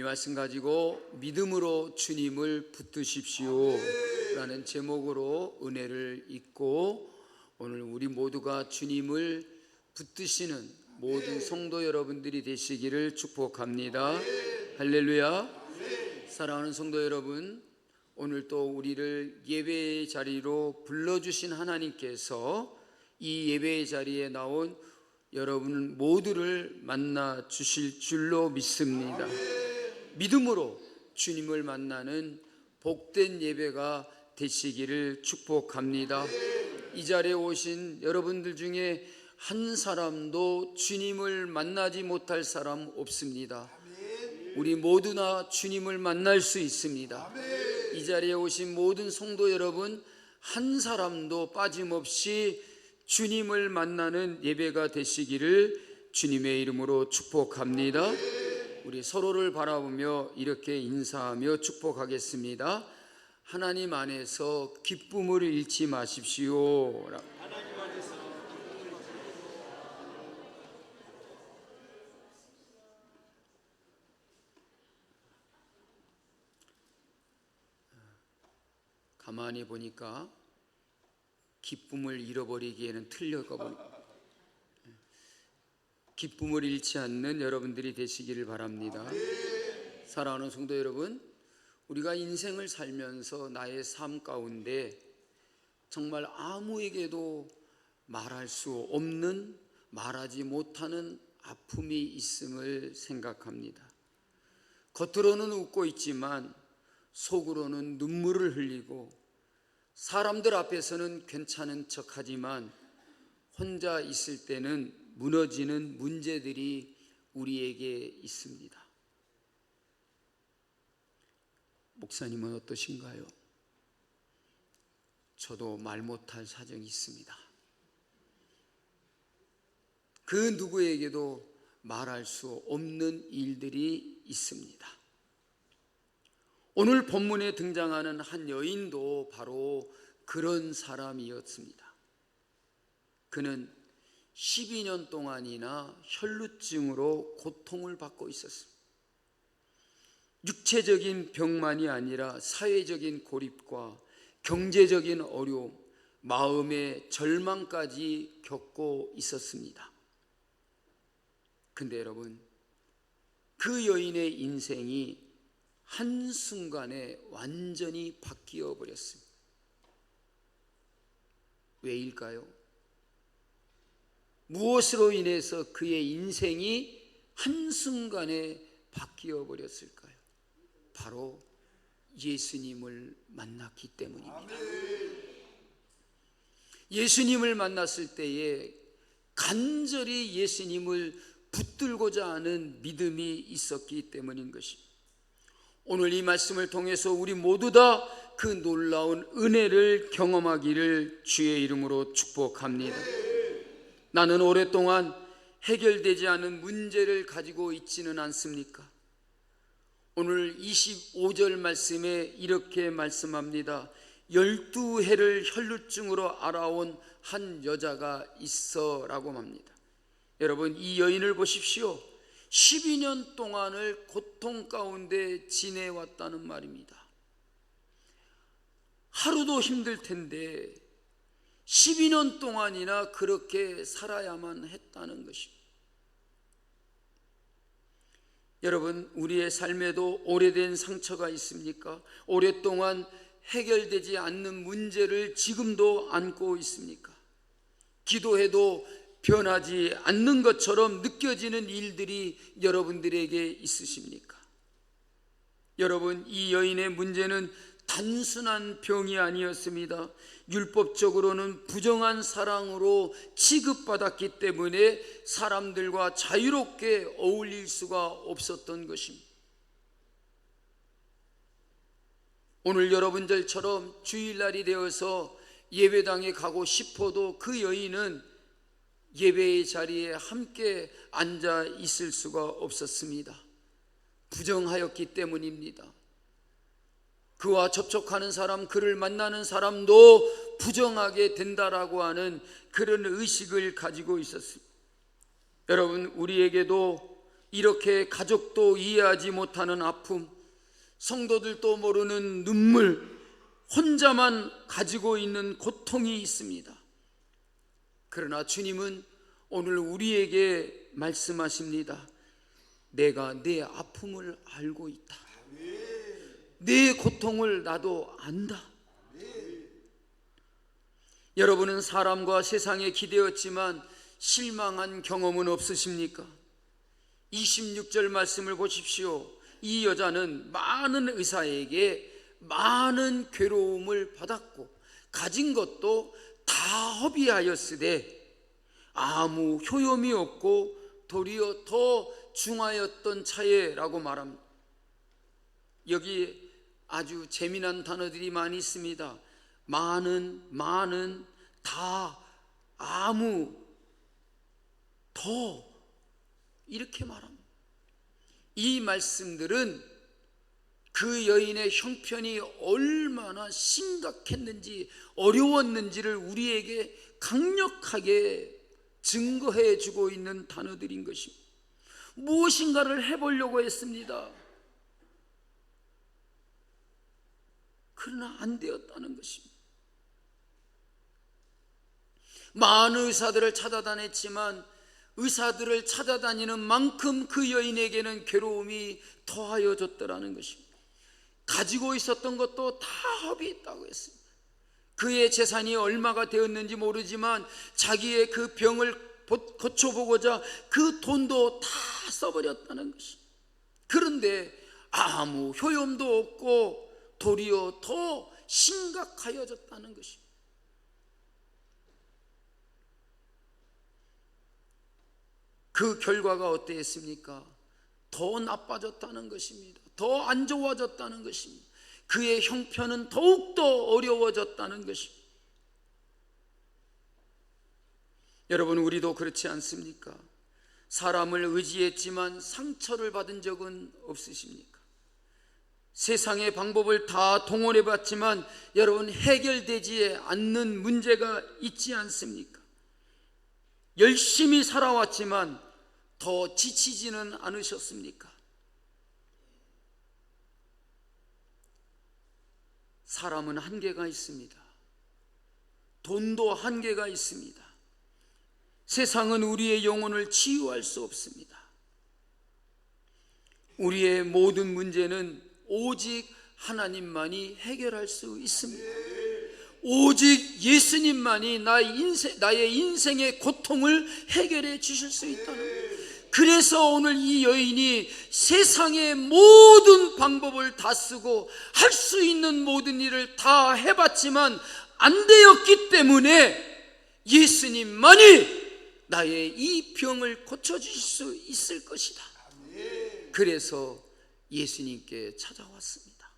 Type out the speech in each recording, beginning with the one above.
이 말씀 가지고 믿음으로 주님을 붙드십시오 라는 제목으로 은혜를 읽고, 오늘 우리 모두가 주님을 붙드시는 모든 성도 여러분들이 되시기를 축복합니다. 할렐루야. 사랑하는 성도 여러분, 오늘 또 우리를 예배의 자리로 불러주신 하나님께서 이 예배의 자리에 나온 여러분 모두를 만나 주실 줄로 믿습니다. 믿음으로 주님을 만나는 복된 예배가 되시기를 축복합니다. 이 자리에 오신 여러분들 중에 한 사람도 주님을 만나지 못할 사람 없습니다. 우리 모두나 주님을 만날 수 있습니다. 이 자리에 오신 모든 성도 여러분, 한 사람도 빠짐없이 주님을 만나는 예배가 되시기를 주님의 이름으로 축복합니다. 우리 서로를 바라보며 이렇게 인사하며 축복하겠습니다. 하나님 안에서 기쁨을 잃지 마십시오. 가만히 보니까 기쁨을 잃어버리기에는 틀렸거든요. 기쁨을 잃지 않는 여러분들이 되시기를 바랍니다. 사랑하는 성도 여러분, 우리가 인생을 살면서 나의 삶 가운데 정말 아무에게도 말할 수 없는, 말하지 못하는 아픔이 있음을 생각합니다. 겉으로는 웃고 있지만 속으로는 눈물을 흘리고, 사람들 앞에서는 괜찮은 척하지만 혼자 있을 때는 무너지는 문제들이 우리에게 있습니다. 목사님은 어떠신가요? 저도 말 못할 사정이 있습니다. 그 누구에게도 말할 수 없는 일들이 있습니다. 오늘 본문에 등장하는 한 여인도 바로 그런 사람이었습니다. 그는 12년 동안이나 혈루증으로 고통을 받고 있었습니다. 육체적인 병만이 아니라 사회적인 고립과 경제적인 어려움, 마음의 절망까지 겪고 있었습니다. 근데 여러분, 그 여인의 인생이 한순간에 완전히 바뀌어 버렸습니다. 왜일까요? 무엇으로 인해서 그의 인생이 한순간에 바뀌어 버렸을까요? 바로 예수님을 만났기 때문입니다. 예수님을 만났을 때에 간절히 예수님을 붙들고자 하는 믿음이 있었기 때문인 것입니다. 오늘 이 말씀을 통해서 우리 모두 다 그 놀라운 은혜를 경험하기를 주의 이름으로 축복합니다. 나는 오랫동안 해결되지 않은 문제를 가지고 있지는 않습니까? 오늘 25절 말씀에 이렇게 말씀합니다. 12해를 혈루증으로 알아온 한 여자가 있어 라고 합니다. 여러분, 이 여인을 보십시오. 12년 동안을 고통 가운데 지내왔다는 말입니다. 하루도 힘들 텐데 12년 동안이나 그렇게 살아야만 했다는 것입니다. 여러분, 우리의 삶에도 오래된 상처가 있습니까? 오랫동안 해결되지 않는 문제를 지금도 안고 있습니까? 기도해도 변하지 않는 것처럼 느껴지는 일들이 여러분들에게 있으십니까? 여러분, 이 여인의 문제는 단순한 병이 아니었습니다. 율법적으로는 부정한 사랑으로 취급받았기 때문에 사람들과 자유롭게 어울릴 수가 없었던 것입니다. 오늘 여러분들처럼 주일날이 되어서 예배당에 가고 싶어도 그 여인은 예배의 자리에 함께 앉아 있을 수가 없었습니다. 부정하였기 때문입니다. 그와 접촉하는 사람, 그를 만나는 사람도 부정하게 된다라고 하는 그런 의식을 가지고 있었습니다. 여러분, 우리에게도 이렇게 가족도 이해하지 못하는 아픔, 성도들도 모르는 눈물, 혼자만 가지고 있는 고통이 있습니다. 그러나 주님은 오늘 우리에게 말씀하십니다. 내가 내 아픔을 알고 있다. 내 고통을 나도 안다. 여러분은 사람과 세상에 기대었지만 실망한 경험은 없으십니까? 26절 말씀을 보십시오. 이 여자는 많은 의사에게 많은 괴로움을 받았고 가진 것도 다 허비하였으되 아무 효험이 없고 도리어 더 중하였던 차에라고 말합니다. 여기 아주 재미난 단어들이 많이 있습니다. 많은, 다, 아무, 더, 이렇게 말합니다. 이 말씀들은 그 여인의 형편이 얼마나 심각했는지 어려웠는지를 우리에게 강력하게 증거해 주고 있는 단어들인 것입니다. 무엇인가를 해보려고 했습니다. 그러나 안 되었다는 것입니다. 많은 의사들을 찾아다녔지만 의사들을 찾아다니는 만큼 그 여인에게는 괴로움이 더하여졌더라는 것입니다. 가지고 있었던 것도 다 허비했다고 했습니다. 그의 재산이 얼마가 되었는지 모르지만 자기의 그 병을 고쳐보고자 그 돈도 다 써버렸다는 것입니다. 그런데 아무 효용도 없고 도리어 더 심각하여졌다는 것입니다. 그 결과가 어땠습니까? 더 나빠졌다는 것입니다. 더 안 좋아졌다는 것입니다. 그의 형편은 더욱더 어려워졌다는 것입니다. 여러분, 우리도 그렇지 않습니까? 사람을 의지했지만 상처를 받은 적은 없으십니까? 세상의 방법을 다 동원해 봤지만 여러분, 해결되지 않는 문제가 있지 않습니까? 열심히 살아왔지만 더 지치지는 않으셨습니까? 사람은 한계가 있습니다. 돈도 한계가 있습니다. 세상은 우리의 영혼을 치유할 수 없습니다. 우리의 모든 문제는 오직 하나님만이 해결할 수 있습니다. 오직 예수님만이 나의 인생의 고통을 해결해 주실 수 있다는 거예요. 그래서 오늘 이 여인이 세상의 모든 방법을 다 쓰고 할 수 있는 모든 일을 다 해봤지만 안 되었기 때문에 예수님만이 나의 이 병을 고쳐주실 수 있을 것이다. 그래서 예수님께 찾아왔습니다.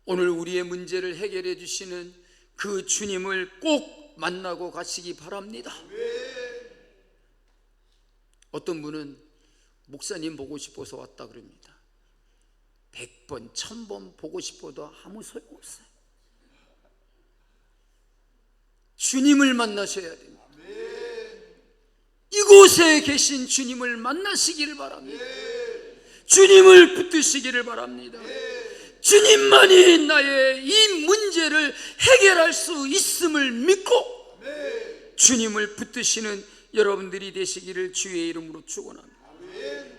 오늘 우리의 문제를 해결해 주시는 그 주님을 꼭 만나고 가시기 바랍니다. 어떤 분은 목사님 보고 싶어서 왔다 그럽니다. 100번, 1000번 보고 싶어도 아무 소용없어요. 주님을 만나셔야 됩니다. 이곳에 계신 주님을 만나시기를 바랍니다. 주님을 붙드시기를 바랍니다. 주님만이 나의 이 문제를 해결할 수 있음을 믿고 주님을 붙드시는 여러분들이 되시기를 주의 이름으로 축원합니다.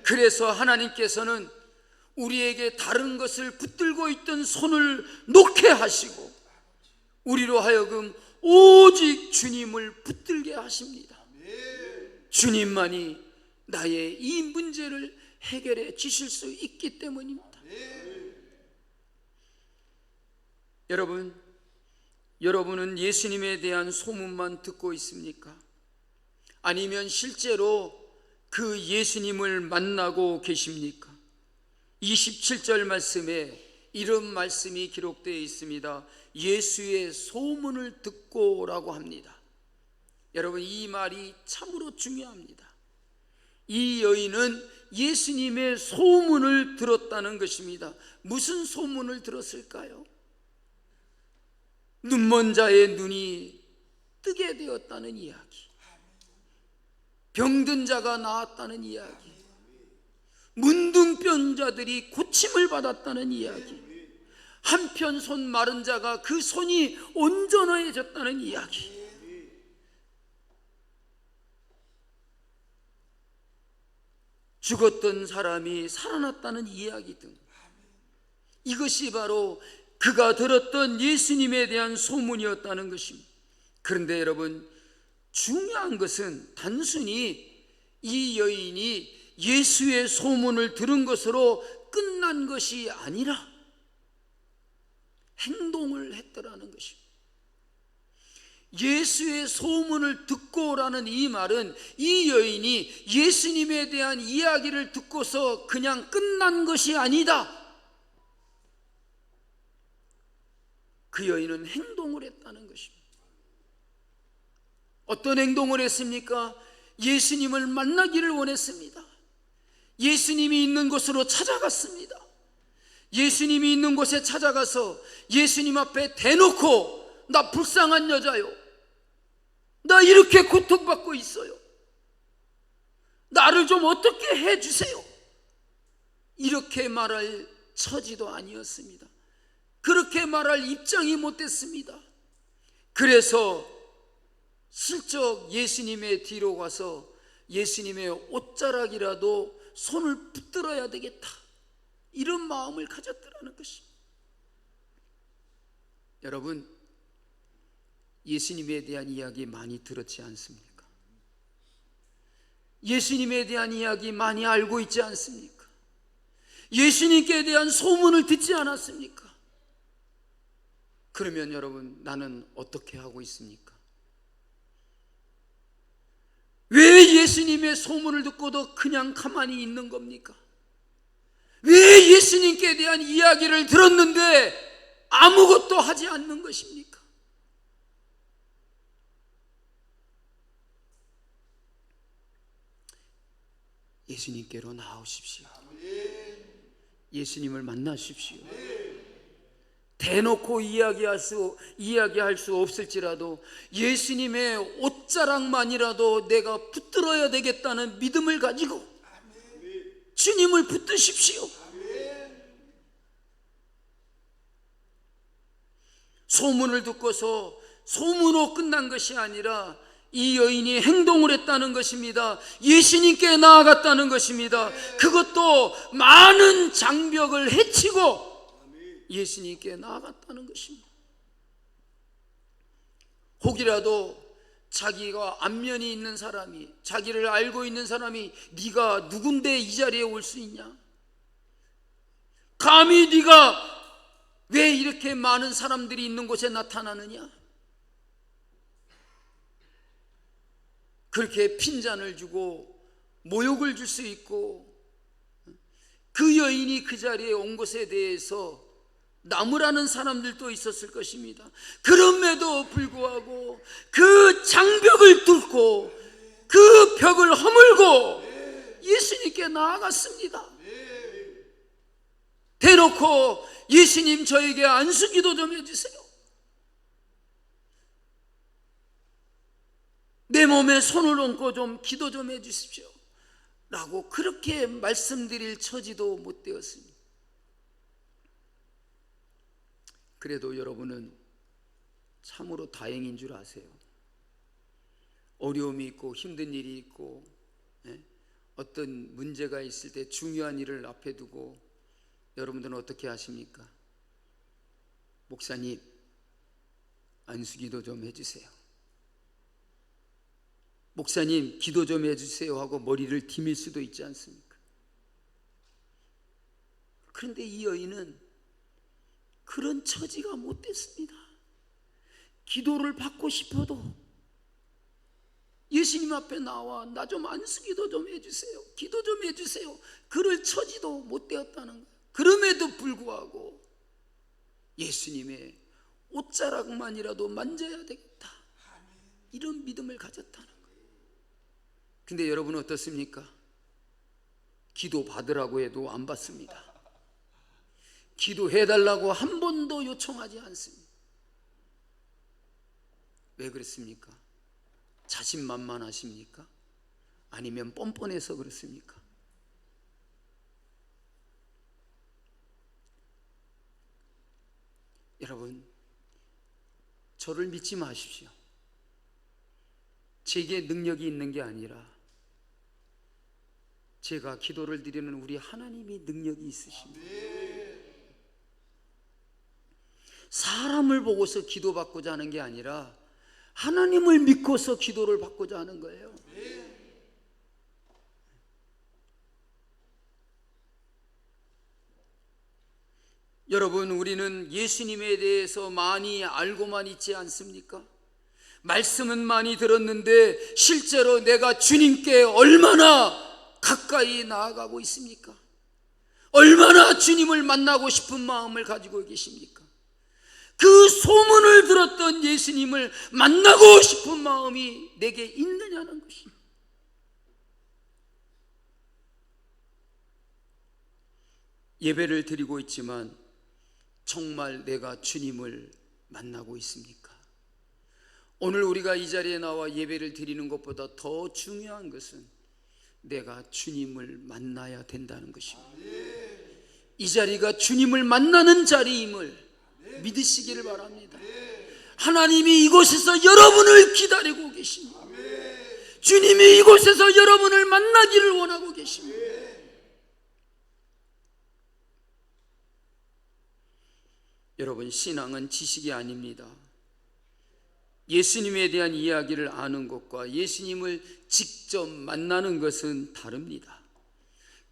그래서 하나님께서는 우리에게 다른 것을 붙들고 있던 손을 놓게 하시고 우리로 하여금 오직 주님을 붙들게 하십니다. 주님만이 나의 이 문제를 해결해 주실 수 있기 때문입니다. 여러분은 예수님에 대한 소문만 듣고 있습니까? 아니면 실제로 그 예수님을 만나고 계십니까? 27절 말씀에 이런 말씀이 기록되어 있습니다. 예수의 소문을 듣고라고 합니다. 여러분, 이 말이 참으로 중요합니다. 이 여인은 예수님의 소문을 들었다는 것입니다. 무슨 소문을 들었을까요? 눈먼 자의 눈이 뜨게 되었다는 이야기, 병든 자가 나았다는 이야기, 문둥병자들이 고침을 받았다는 이야기, 한편 손 마른 자가 그 손이 온전해졌다는 이야기, 죽었던 사람이 살아났다는 이야기 등, 이것이 바로 그가 들었던 예수님에 대한 소문이었다는 것입니다. 그런데 여러분, 중요한 것은 단순히 이 여인이 예수의 소문을 들은 것으로 끝난 것이 아니라 행동을 했더라는 것입니다. 예수의 소문을 듣고라는 이 말은 이 여인이 예수님에 대한 이야기를 듣고서 그냥 끝난 것이 아니다. 그 여인은 행동을 했다는 것입니다. 어떤 행동을 했습니까? 예수님을 만나기를 원했습니다. 예수님이 있는 곳으로 찾아갔습니다. 예수님이 있는 곳에 찾아가서 예수님 앞에 대놓고, 나 불쌍한 여자요, 나 이렇게 고통받고 있어요, 나를 좀 어떻게 해주세요, 이렇게 말할 처지도 아니었습니다. 그렇게 말할 입장이 못 됐습니다. 그래서 슬쩍 예수님의 뒤로 가서 예수님의 옷자락이라도 손을 붙들어야 되겠다, 이런 마음을 가졌더라는 것입니다. 여러분, 예수님에 대한 이야기 많이 들었지 않습니까? 예수님에 대한 이야기 많이 알고 있지 않습니까? 예수님께 대한 소문을 듣지 않았습니까? 그러면 여러분, 나는 어떻게 하고 있습니까? 왜 예수님의 소문을 듣고도 그냥 가만히 있는 겁니까? 왜 예수님께 대한 이야기를 들었는데 아무것도 하지 않는 것입니까? 예수님께로 나오십시오. 예수님을 만나십시오. 대놓고 이야기할 수 없을지라도 예수님의 옷자락만이라도 내가 붙들어야 되겠다는 믿음을 가지고 주님을 붙드십시오. 소문을 듣고서 소문으로 끝난 것이 아니라 이 여인이 행동을 했다는 것입니다. 예수님께 나아갔다는 것입니다. 그것도 많은 장벽을 헤치고 예수님께 나아갔다는 것입니다. 혹이라도 자기가 안면이 있는 사람이, 자기를 알고 있는 사람이 네가 누군데 이 자리에 올 수 있냐? 감히 네가 왜 이렇게 많은 사람들이 있는 곳에 나타나느냐? 그렇게 핀잔을 주고 모욕을 줄 수 있고, 그 여인이 그 자리에 온 것에 대해서 나무라는 사람들도 있었을 것입니다. 그럼에도 불구하고 그 장벽을 뚫고 그 벽을 허물고 예수님께 나아갔습니다. 대놓고 예수님, 저에게 안수기도 좀 해주세요, 내 몸에 손을 얹고 좀 기도 좀 해주십시오 라고 그렇게 말씀드릴 처지도 못 되었습니다. 그래도 여러분은 참으로 다행인 줄 아세요. 어려움이 있고 힘든 일이 있고 어떤 문제가 있을 때 중요한 일을 앞에 두고 여러분들은 어떻게 하십니까? 목사님, 안수기도 좀 해주세요, 목사님 기도 좀 해주세요 하고 머리를 디밀 수도 있지 않습니까? 그런데 이 여인은 그런 처지가 못 됐습니다. 기도를 받고 싶어도 예수님 앞에 나와 나 좀 안수기도 좀 해주세요, 기도 좀 해주세요, 그럴 처지도 못 되었다는 거예요. 그럼에도 불구하고 예수님의 옷자락만이라도 만져야 되겠다, 이런 믿음을 가졌다는 거예요. 근데 여러분은 어떻습니까? 기도 받으라고 해도 안 받습니다. 기도해달라고 한 번도 요청하지 않습니다. 왜 그렇습니까? 자신만만하십니까? 아니면 뻔뻔해서 그렇습니까? 여러분, 저를 믿지 마십시오. 제게 능력이 있는 게 아니라 제가 기도를 드리는 우리 하나님이 능력이 있으십니다. 사람을 보고서 기도받고자 하는 게 아니라 하나님을 믿고서 기도를 받고자 하는 거예요. 여러분, 우리는 예수님에 대해서 많이 알고만 있지 않습니까? 말씀은 많이 들었는데 실제로 내가 주님께 얼마나 가까이 나아가고 있습니까? 얼마나 주님을 만나고 싶은 마음을 가지고 계십니까? 그 소문을 들었던 예수님을 만나고 싶은 마음이 내게 있느냐는 것입니다. 예배를 드리고 있지만 정말 내가 주님을 만나고 있습니까? 오늘 우리가 이 자리에 나와 예배를 드리는 것보다 더 중요한 것은 내가 주님을 만나야 된다는 것입니다. 이 자리가 주님을 만나는 자리임을 믿으시기를 바랍니다. 하나님이 이곳에서 여러분을 기다리고 계십니다. 주님이 이곳에서 여러분을 만나기를 원하고 계십니다. 여러분, 신앙은 지식이 아닙니다. 예수님에 대한 이야기를 아는 것과 예수님을 직접 만나는 것은 다릅니다.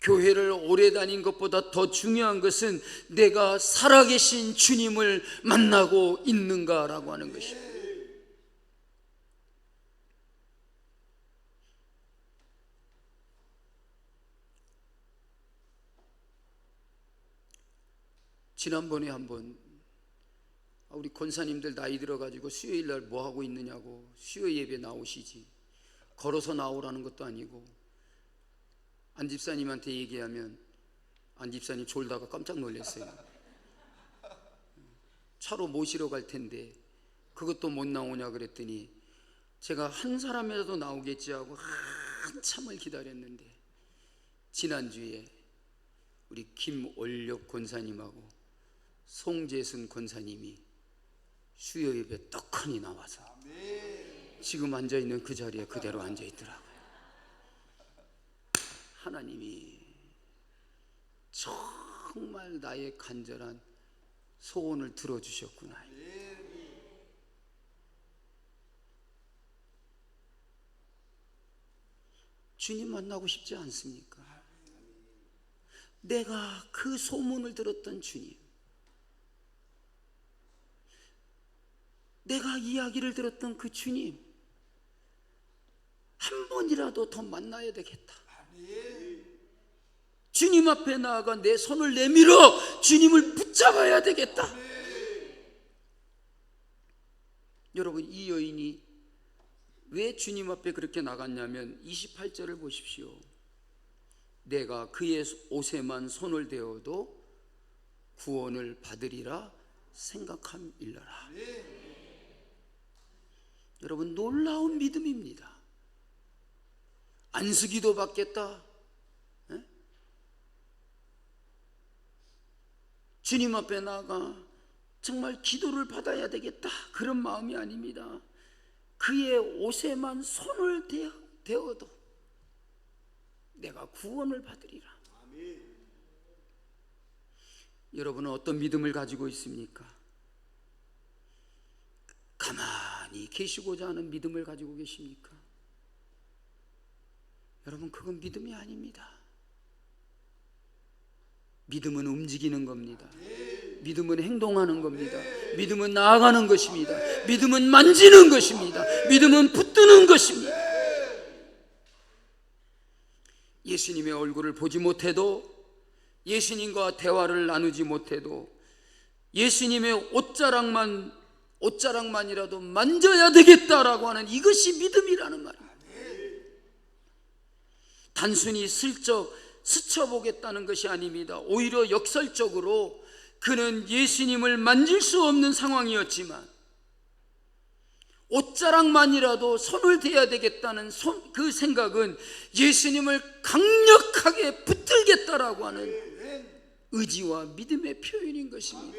교회를 오래 다닌 것보다 더 중요한 것은 내가 살아계신 주님을 만나고 있는가라고 하는 것입니다. 지난번에 한번 우리 권사님들 나이 들어가지고 수요일 날 뭐 하고 있느냐고, 수요 예배 나오시지, 걸어서 나오라는 것도 아니고, 안 집사님한테 얘기하면 안 집사님 졸다가 깜짝 놀랐어요. 차로 모시러 갈 텐데 그것도 못 나오냐 그랬더니 제가 한 사람이라도 나오겠지 하고 한참을 기다렸는데, 지난주에 우리 김올력 권사님하고 송재순 권사님이 수요 예배 떡하니 나와서 지금 앉아있는 그 자리에 그대로 앉아있더라고요. 하나님이 정말 나의 간절한 소원을 들어주셨구나. 주님 만나고 싶지 않습니까? 내가 그 소문을 들었던 주님, 내가 이야기를 들었던 그 주님, 한 번이라도 더 만나야 되겠다. 주님 앞에 나아가 내 손을 내밀어 주님을 붙잡아야 되겠다. 여러분, 이 여인이 왜 주님 앞에 그렇게 나갔냐면 28절을 보십시오. 내가 그의 옷에만 손을 대어도 구원을 받으리라 생각함일러라. 여러분, 놀라운 믿음입니다. 안수기도 받겠다, 주님 앞에 나가 정말 기도를 받아야 되겠다, 그런 마음이 아닙니다. 그의 옷에만 손을 대어도 내가 구원을 받으리라. 여러분은 어떤 믿음을 가지고 있습니까? 가만히 계시고자 하는 믿음을 가지고 계십니까? 여러분, 그건 믿음이 아닙니다. 믿음은 움직이는 겁니다. 믿음은 행동하는 겁니다. 믿음은 나아가는 것입니다. 믿음은 만지는 것입니다. 믿음은 붙드는 것입니다. 예수님의 얼굴을 보지 못해도, 예수님과 대화를 나누지 못해도 예수님의 옷자락만이라도 만져야 되겠다라고 하는 이것이 믿음이라는 말입니다. 단순히 슬쩍 스쳐보겠다는 것이 아닙니다. 오히려 역설적으로 그는 예수님을 만질 수 없는 상황이었지만 옷자락만이라도 손을 대야 되겠다는 그 생각은 예수님을 강력하게 붙들겠다라고 하는 의지와 믿음의 표현인 것입니다.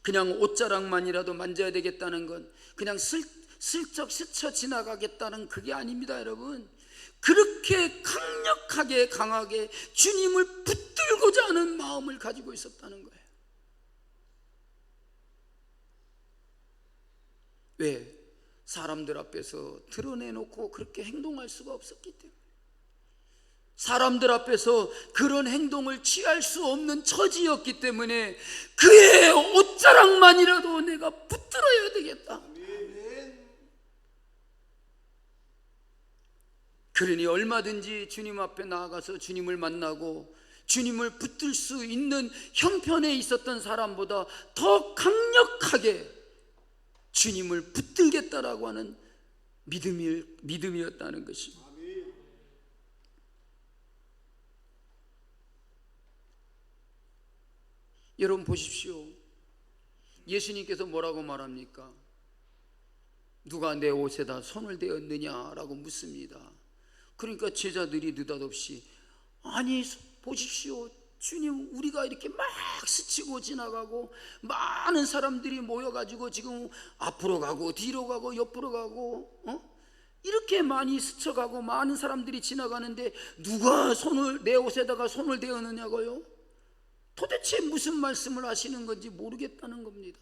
그냥 옷자락만이라도 만져야 되겠다는 건 그냥 슬쩍 스쳐 지나가겠다는 그게 아닙니다, 여러분. 그렇게 강력하게 강하게 주님을 붙들고자 하는 마음을 가지고 있었다는 거예요. 왜? 사람들 앞에서 드러내놓고 그렇게 행동할 수가 없었기 때문에, 사람들 앞에서 그런 행동을 취할 수 없는 처지였기 때문에 그의 옷자락만이라도 내가 붙들어야 되겠다. 그러니 얼마든지 주님 앞에 나아가서 주님을 만나고 주님을 붙들 수 있는 형편에 있었던 사람보다 더 강력하게 주님을 붙들겠다라고 하는 믿음이었다는 것입니다. 여러분 보십시오. 예수님께서 뭐라고 말합니까? 누가 내 옷에다 손을 대었느냐라고 묻습니다. 그러니까 제자들이 느닷없이, 아니 보십시오, 주님, 우리가 이렇게 막 스치고 지나가고 많은 사람들이 모여가지고 지금 앞으로 가고 뒤로 가고 옆으로 가고 이렇게 많이 스쳐가고 많은 사람들이 지나가는데 누가 내 옷에다가 손을 대었느냐고요? 도대체 무슨 말씀을 하시는 건지 모르겠다는 겁니다.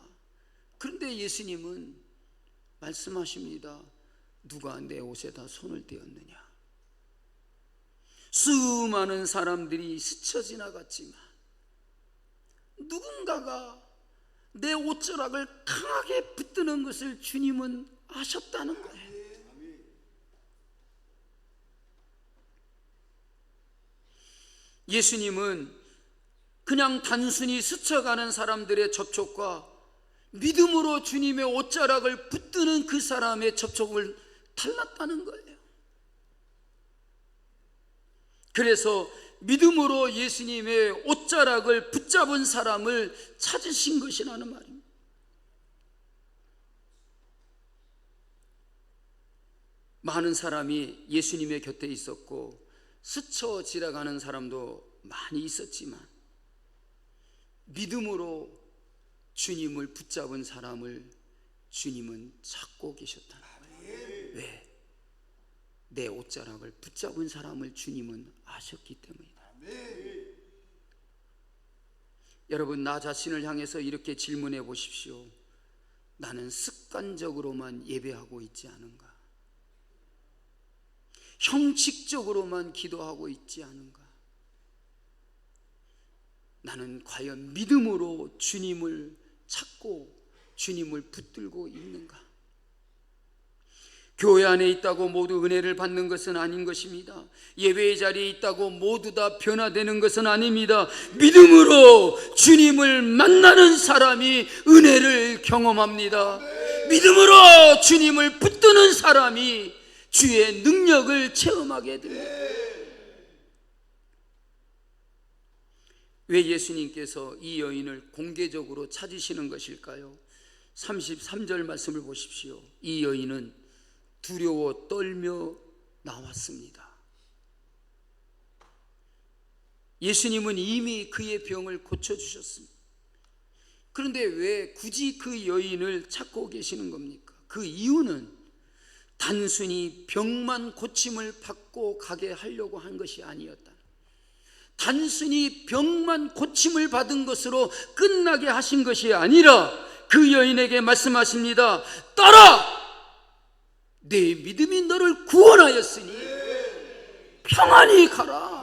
그런데 예수님은 말씀하십니다. 누가 내 옷에다 손을 대었느냐? 수많은 사람들이 스쳐 지나갔지만 누군가가 내 옷자락을 강하게 붙드는 것을 주님은 아셨다는 거예요. 예수님은 그냥 단순히 스쳐가는 사람들의 접촉과 믿음으로 주님의 옷자락을 붙드는 그 사람의 접촉을 달랐다는 거예요. 그래서 믿음으로 예수님의 옷자락을 붙잡은 사람을 찾으신 것이라는 말입니다. 많은 사람이 예수님의 곁에 있었고 스쳐 지나가는 사람도 많이 있었지만 믿음으로 주님을 붙잡은 사람을 주님은 찾고 계셨다는 거예요. 왜? 내 옷자락을 붙잡은 사람을 주님은 아셨기 때문이다. 여러분, 나 자신을 향해서 이렇게 질문해 보십시오. 나는 습관적으로만 예배하고 있지 않은가? 형식적으로만 기도하고 있지 않은가? 나는 과연 믿음으로 주님을 찾고 주님을 붙들고 있는가? 교회 안에 있다고 모두 은혜를 받는 것은 아닌 것입니다. 예배의 자리에 있다고 모두 다 변화되는 것은 아닙니다. 믿음으로 주님을 만나는 사람이 은혜를 경험합니다. 믿음으로 주님을 붙드는 사람이 주의 능력을 체험하게 됩니다. 왜 예수님께서 이 여인을 공개적으로 찾으시는 것일까요? 33절 말씀을 보십시오. 이 여인은 두려워 떨며 나왔습니다. 예수님은 이미 그의 병을 고쳐주셨습니다. 그런데 왜 굳이 그 여인을 찾고 계시는 겁니까? 그 이유는 단순히 병만 고침을 받고 가게 하려고 한 것이 아니었다. 단순히 병만 고침을 받은 것으로 끝나게 하신 것이 아니라 그 여인에게 말씀하십니다. 따라! 내 믿음이 너를 구원하였으니 평안히 가라.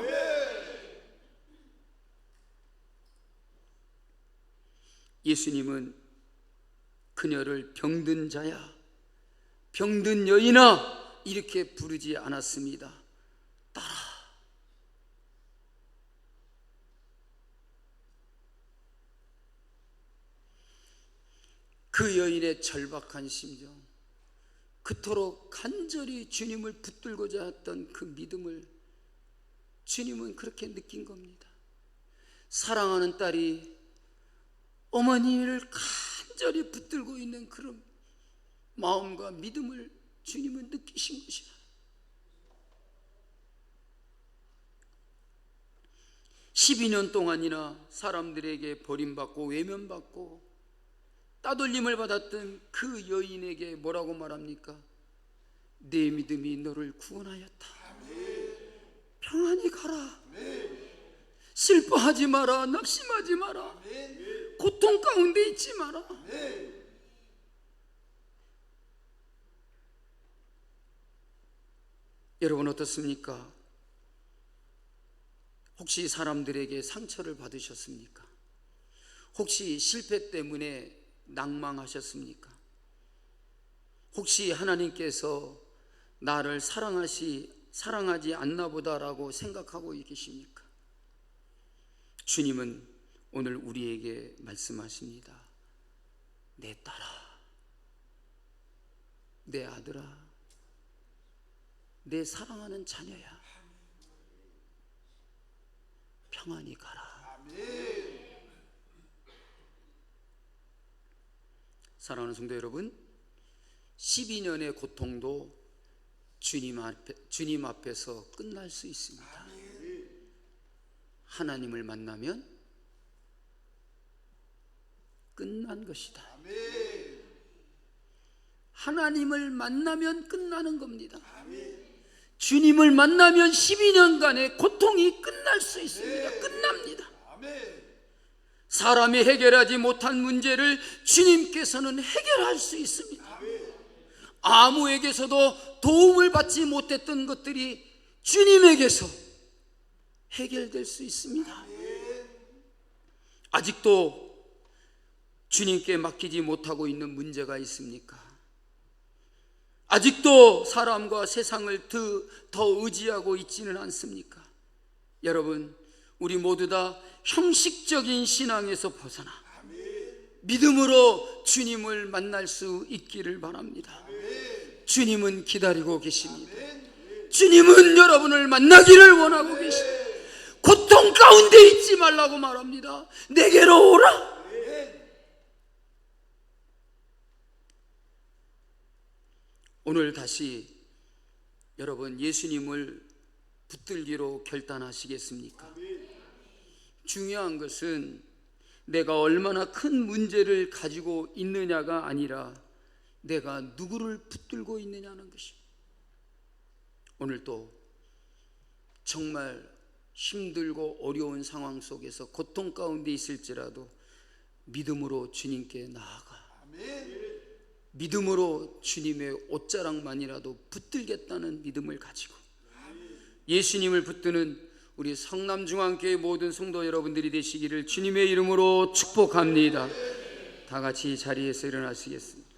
예수님은 그녀를 병든 자야, 병든 여인아 이렇게 부르지 않았습니다. 따라. 그 여인의 절박한 심정, 그토록 간절히 주님을 붙들고자 했던 그 믿음을 주님은 그렇게 느낀 겁니다. 사랑하는 딸이 어머니를 간절히 붙들고 있는 그런 마음과 믿음을 주님은 느끼신 것이라. 12년 동안이나 사람들에게 버림받고 외면받고 따돌림을 받았던 그 여인에게 뭐라고 말합니까? 내 믿음이 너를 구원하였다. 평안히 가라. 슬퍼하지 마라. 낙심하지 마라. 고통 가운데 있지 마라. 여러분 어떻습니까? 혹시 사람들에게 상처를 받으셨습니까? 혹시 실패 때문에 낭망하셨습니까? 혹시 하나님께서 나를 사랑하지 않나 보다라고 생각하고 계십니까? 주님은 오늘 우리에게 말씀하십니다. 내 딸아, 내 아들아, 내 사랑하는 자녀야, 평안히 가라. 사랑하는 성도 여러분, 12년의 고통도 주님 앞에서 끝날 수 있습니다. 하나님을 만나면 끝난 것이다. 하나님을 만나면 끝나는 겁니다. 주님을 만나면 12년간의 고통이 끝날 수 있습니다. 끝납니다. 사람이 해결하지 못한 문제를 주님께서는 해결할 수 있습니다. 아무에게서도 도움을 받지 못했던 것들이 주님에게서 해결될 수 있습니다. 아직도 주님께 맡기지 못하고 있는 문제가 있습니까? 아직도 사람과 세상을 더 의지하고 있지는 않습니까? 여러분, 우리 모두 다 형식적인 신앙에서 벗어나 믿음으로 주님을 만날 수 있기를 바랍니다. 주님은 기다리고 계십니다. 주님은 여러분을 만나기를 원하고 계십니다. 고통 가운데 있지 말라고 말합니다. 내게로 오라. 오늘 다시 여러분 예수님을 붙들기로 결단하시겠습니까? 중요한 것은 내가 얼마나 큰 문제를 가지고 있느냐가 아니라 내가 누구를 붙들고 있느냐는 것입니다. 오늘도 정말 힘들고 어려운 상황 속에서 고통 가운데 있을지라도 믿음으로 주님께 나아가 믿음으로 주님의 옷자락만이라도 붙들겠다는 믿음을 가지고 예수님을 붙드는 우리 성남중앙교회 모든 성도 여러분들이 되시기를 주님의 이름으로 축복합니다. 다 같이 자리에서 일어나시겠습니다.